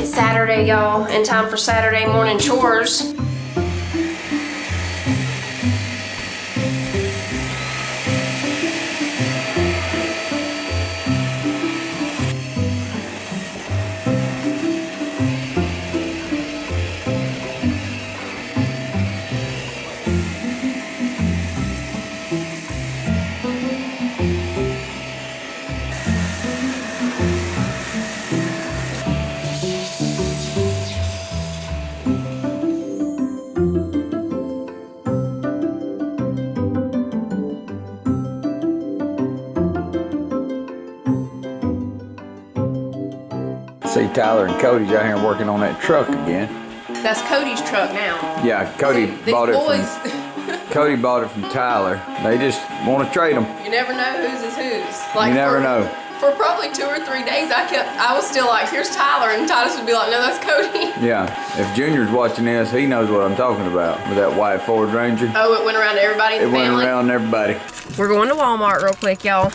It's Saturday, y'all, and time for Saturday morning chores. See Tyler and Cody's out here working on that truck again. That's Cody's truck now. Yeah, Cody bought it from Cody bought it from Tyler. They just want to trade them. You never know whose is whose. Like you never know. For probably 2 or 3 days, I was still like, here's Tyler, and Titus would be like, no, that's Cody. Yeah, if Junior's watching this, he knows what I'm talking about with that white Ford Ranger. Oh, it went around to everybody in the family? It went around everybody. We're going to Walmart real quick, y'all.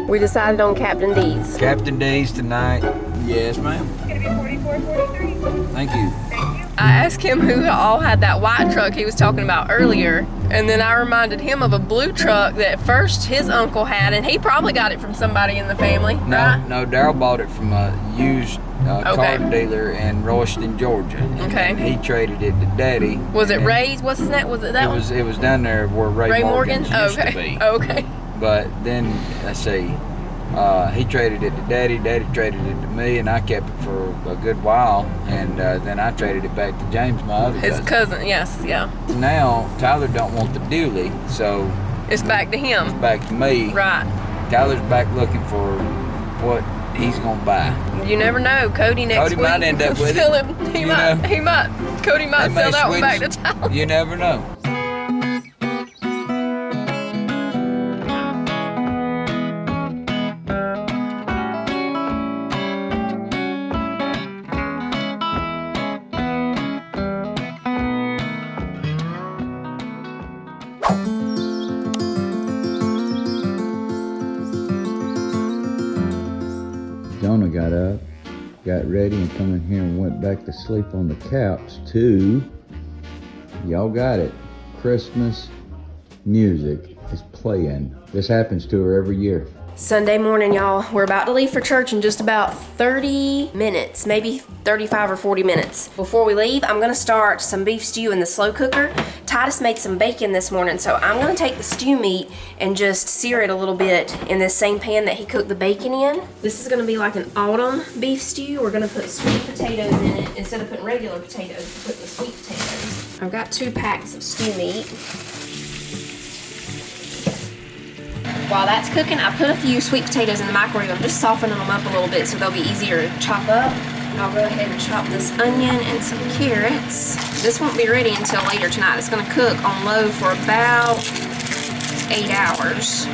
We decided on Captain D's. Captain D's tonight. Yes, ma'am. It's gonna be 44.43. Thank you. I asked him who all had that white truck he was talking about earlier, and then I reminded him of a blue truck that first his uncle had, and he probably got it from somebody in the family. No, right? no, Daryl bought it from a used car dealer in Royston, Georgia. Okay. And he traded it to Daddy. Was it Ray's? What's his name? Was it that one? It was down there where Ray Morgan Morgan's used to be. Okay. But then, let's see, he traded it to Daddy, Daddy traded it to me, and I kept it for a good while, and then I traded it back to James, my other His cousin, yes, yeah. Now, Tyler don't want the dually, so... It's back to him. It's back to me. Right. Tyler's back looking for what he's gonna buy. You never know. Cody next week might end up with sell it. Cody might sell that one back to Tyler. You never know. Jonah got up, got ready, and come in here and went back to sleep on the couch to, y'all got it, Christmas music is playing. This happens to her every year. Sunday morning, y'all. We're about to leave for church in just about 30 minutes, maybe 35 or 40 minutes. Before we leave, I'm gonna start some beef stew in the slow cooker. Titus made some bacon this morning, so I'm gonna take the stew meat and just sear it a little bit in this same pan that he cooked the bacon in. This is gonna be like an autumn beef stew. We're gonna put sweet potatoes in it. Instead of putting regular potatoes, put the sweet potatoes. I've got 2 packs of stew meat. While that's cooking, I put a few sweet potatoes in the microwave. I'm just softening them up a little bit so they'll be easier to chop up. I'll go ahead and chop this onion and some carrots. This won't be ready until later tonight. It's gonna cook on low for about 8 hours.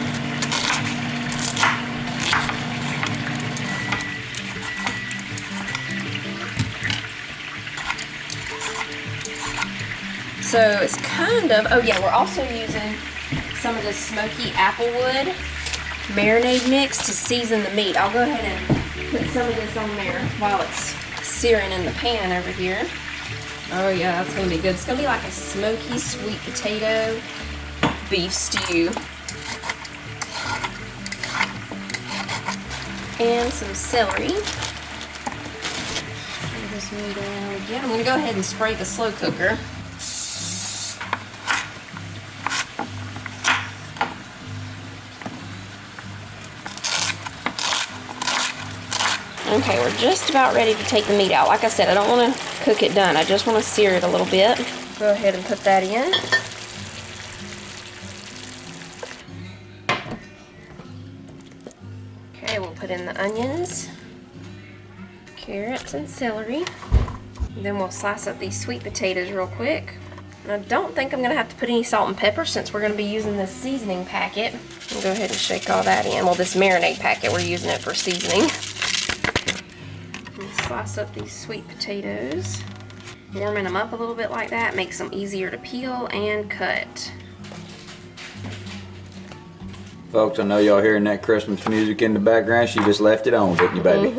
So it's kind of, oh yeah, we're also using some of this Smoky Applewood Marinade mix to season the meat. I'll go ahead and put some of this on there while it's searing in the pan over here. Oh yeah, that's gonna be good. It's gonna be like a smoky sweet potato beef stew. And some celery. Turn this one down again. I'm gonna go ahead and spray the slow cooker. Okay, we're just about ready to take the meat out. Like I said, I don't want to cook it done. I just want to sear it a little bit. Go ahead and put that in. Okay, we'll put in the onions, carrots, and celery. And then we'll slice up these sweet potatoes real quick. And I don't think I'm gonna have to put any salt and pepper since we're gonna be using this seasoning packet. I'll go ahead and shake all that in. Well, this marinade packet, we're using it for seasoning. Slice up these sweet potatoes. Warming them up a little bit like that makes them easier to peel and cut. Folks, I know y'all hearing that Christmas music in the background. She just left it on, didn't you, baby?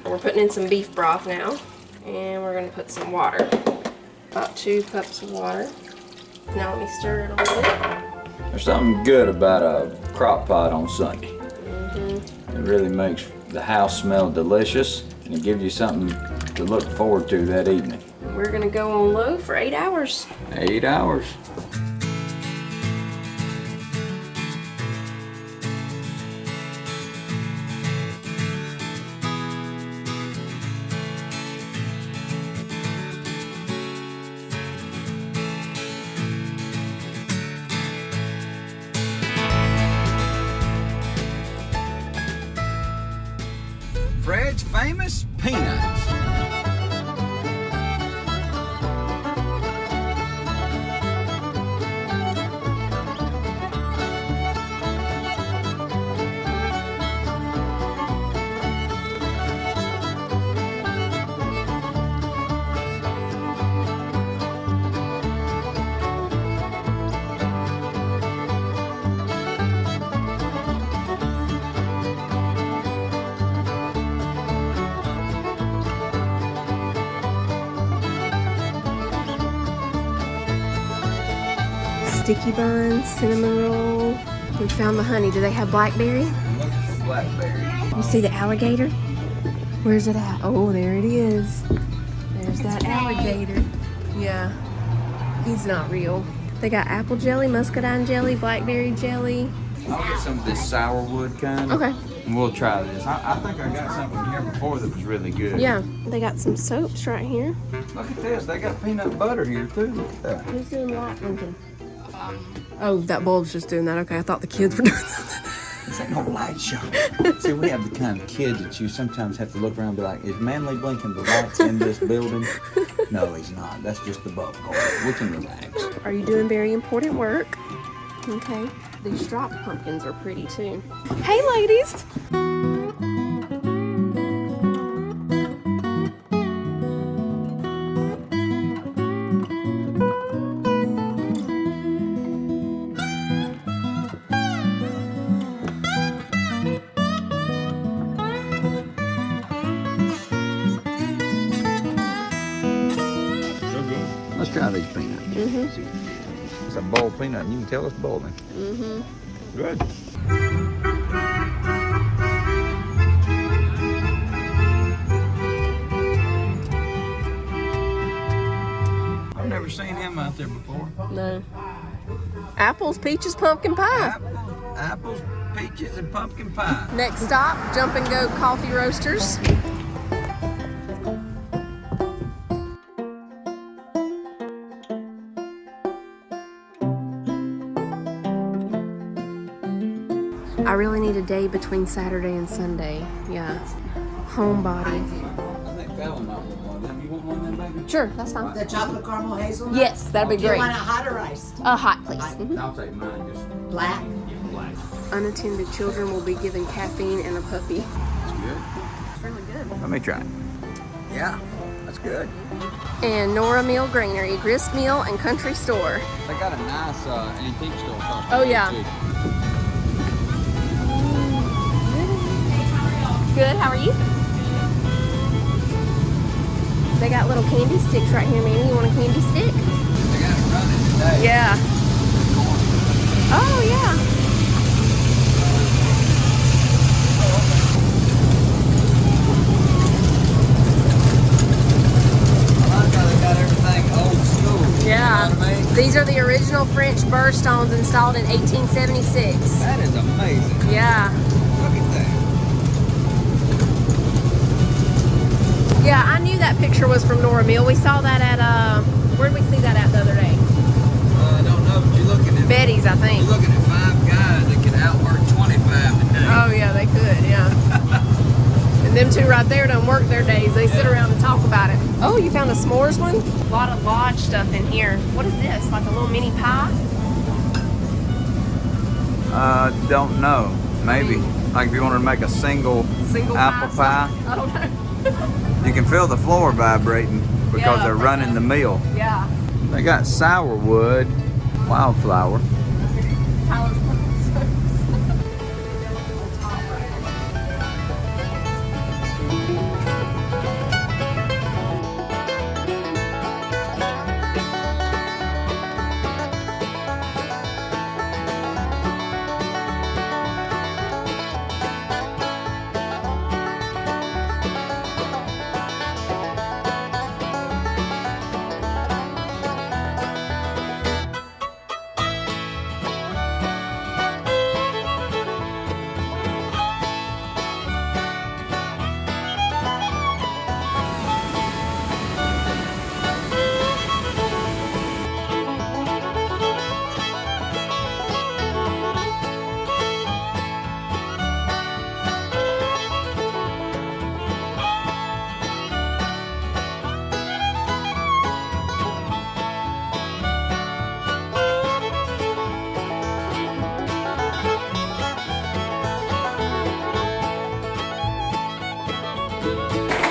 We're putting in some beef broth now. And we're gonna put some water. About 2 cups of water. Now let me stir it a little bit. There's something good about a crock pot on Sunday. It really makes the house smell delicious, and it gives you something to look forward to that evening. We're gonna go on low for 8 hours. 8 hours. Fred's famous peanuts. Sticky buns, cinnamon roll. We found the honey. Do they have blackberry? Look for blackberry. You see the alligator? Where's it at? Oh, there it is. There's that alligator. Yeah, he's not real. They got apple jelly, muscadine jelly, blackberry jelly. I'll get some of this sourwood kind. Okay. And we'll try this. I think I got something here before that was really good. Yeah, they got some soaps right here. Look at this. They got peanut butter here too. Look at that. Who's doing what, Lincoln? Oh, that bulb's just doing that. Okay, I thought the kids were doing that. This ain't no light show. See, we have the kind of kids that you sometimes have to look around and be like, is Manly blinking the lights in this building? No, he's not. That's just the bulb going. We can relax. Are you doing very important work? Okay. These striped pumpkins are pretty too. Hey, ladies! Let's try these peanuts. It's a boiled peanut, and you can tell it's boiling. Good. I've never seen him out there before. No. Apples, peaches, pumpkin pie. Apples, peaches, and pumpkin pie. Next stop, Jump and Go Coffee Roasters. I really need a day between Saturday and Sunday. Yeah. Homebody. I think Fallon might want one. You want one then, baby? Sure, that's fine. The chocolate caramel hazelnut? Yes, that'd be Do you great. want it hot or iced? Hot, please. I'll take mine, just Black? black. Unattended children will be given caffeine and a puppy. That's good. It's really good. Let me try it. Yeah, that's good. And Nora Mill Granary, grist mill and country store. They got a nice antique store across the Oh, street, yeah. too. Good, how are you? They got little candy sticks right here, Manny. You want a candy stick? They got it running today. Yeah. Oh, yeah. I like how they got everything old school. Yeah. You know what I mean? These are the original French burr stones installed in 1876. That is amazing. Yeah. Look at that. Yeah, I knew that picture was from Nora Mill. We saw that at, where did we see that at the other day? I don't know, but you're looking at Betty's, I think. You're looking at 5 guys that could outwork 25 today. Oh, yeah, they could, yeah. And them two right there don't work their days. They sit around and talk about it. Oh, you found a the s'mores one. A lot of lodge stuff in here. What is this? Like a little mini pie? Don't know. Maybe. Like if you wanted to make a single apple pie. I don't know. You can feel the floor vibrating because Yeah, they're running the mill. Yeah. They got sourwood, wildflower. Tyler's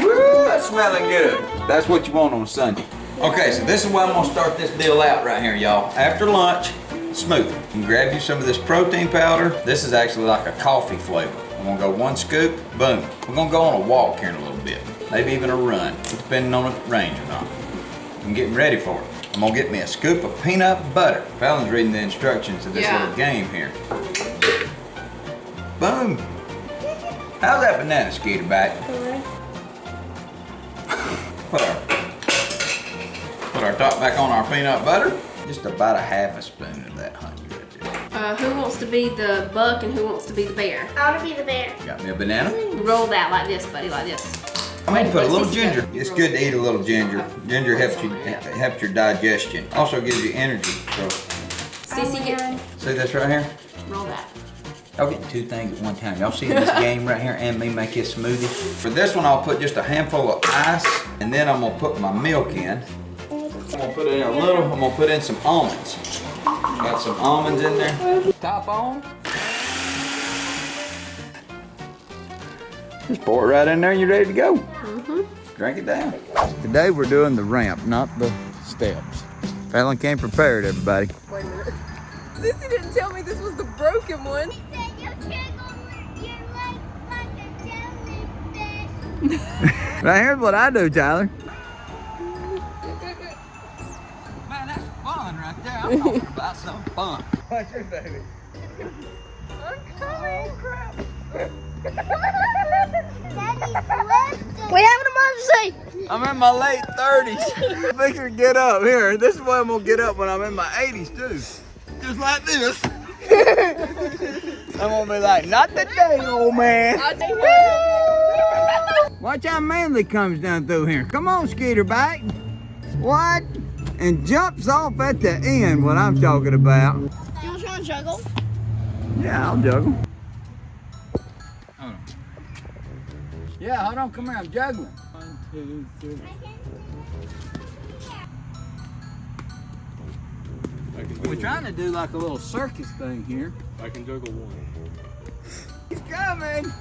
Woo, that's smelling good. That's what you want on Sunday. Okay, so this is where I'm gonna start this deal out right here, y'all. After lunch, smoothie. You can grab you some of this protein powder. This is actually like a coffee flavor. I'm gonna go 1 scoop, boom. We're gonna go on a walk here in a little bit. Maybe even a run, depending on if it rains or not. I'm getting ready for it. I'm gonna get me a scoop of peanut butter. Fallon's reading the instructions to this little game here. Boom. How's that banana, Skeeter back? Put our top back on our peanut butter. Just about a half a spoon of that honey right there. who wants to be the buck and who wants to be the bear? I want to be the bear. Got me a banana. Roll that like this, buddy, like this. I'm gonna put a little ginger. It's good to eat a little ginger. Ginger helps your digestion. Also gives you energy. So, Sissy, get, see this right here? roll that. I'll get 2 things at one time. Y'all see this game right here and me make this smoothie? For this one, I'll put just a handful of ice and then I'm gonna put my milk in. I'm gonna put in a little, I'm gonna put in some almonds. Got some almonds in there. Top on. Just pour it right in there and you're ready to go. Drink it down. Today we're doing the ramp, not the steps. Fallon came prepared, everybody. Wait a minute. Sissy didn't tell me this was the broken one. He said you can't go with your legs like a jellyfish. Right here's what I do, Tyler. Man, that's fun right there. I'm talking about some fun. What's your baby? I'm coming. Oh, crap. Daddy slipped. We have an emergency. I'm in my late 30s. Fixer, get up here. This is why I'm gonna get up when I'm in my 80s too. Just like this. I'm gonna be like, not today, old man. Watch how Manly comes down through here. Come on, Skeeter back. What? And jumps off at the end, what I'm talking about. You want to juggle? Yeah, I'll juggle. Hold on. Yeah, hold on, come here, I'm juggling. 1, 2, 3. We're trying to do like a little circus thing here. I can juggle 1. He's coming!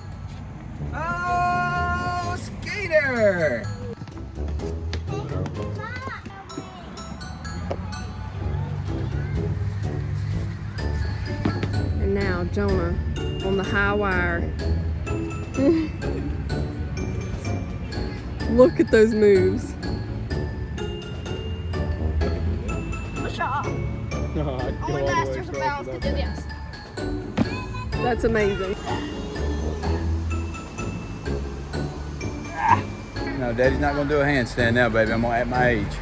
Oh, Skeeter! And now Jonah on the high wire. Look at those moves. Push off. No, I'd go Only all the way masters of across balance can without do that. this. That's amazing. No, Daddy's not gonna do a handstand now, baby. I'm at my age.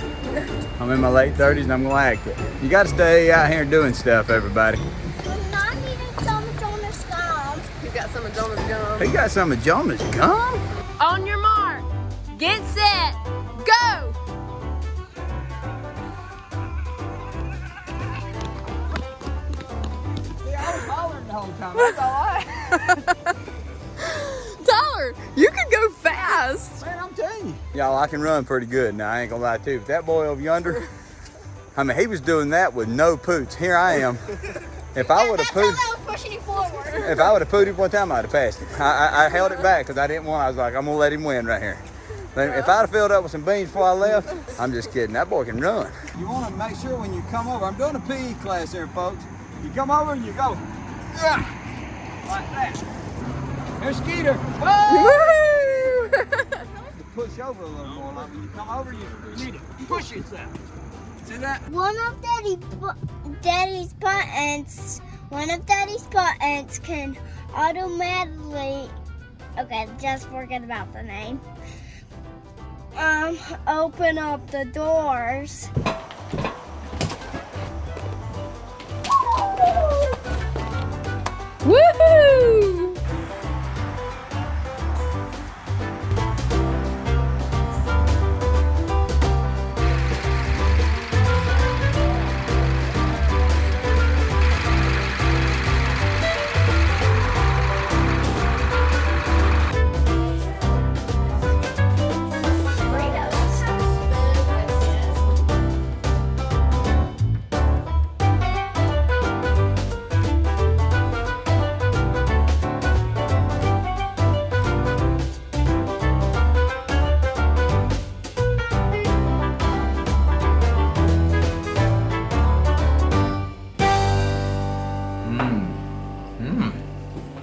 I'm in my late 30s and I'm gonna act it. You gotta stay out here doing stuff, everybody. I'm not eating some of Jonah's gum. You got some of Jonah's gum. He got some of Jonah's gum? On your mark, get set, go! See, I was hollering the whole time. That's all right. Tyler, you can go fast. Man, I'm telling you. Y'all, I can run pretty good now, I ain't gonna lie to you. But that boy over yonder, I mean, he was doing that with no poots. Here I am. If I would have pooed, I was pushing you forward. if I would have pooted one time, I'd have passed him. I held it back because I didn't want. I was like, I'm gonna let him win right here. If I'd have filled up with some beans before I left, I'm just kidding. That boy can run. You want to make sure when you come over. I'm doing a PE class here, folks. You come over and you go, yeah, like that. There's Skeeter. Woo! You push over a little more. Like when you come over, you need to push yourself. See that? One of Daddy's buttons can automatically, okay, just forget about the name. Open up the doors. Woohoo!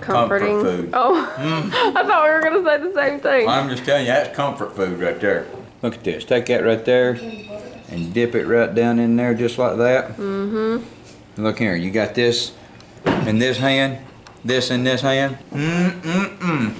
Comforting. Comfort food. Oh, I thought we were gonna say the same thing. I'm just telling you, that's comfort food right there. Look at this. Take that right there and dip it right down in there just like that. Mm-hmm. Look here. You got this in this hand, this in this hand. Mm-mm-mm.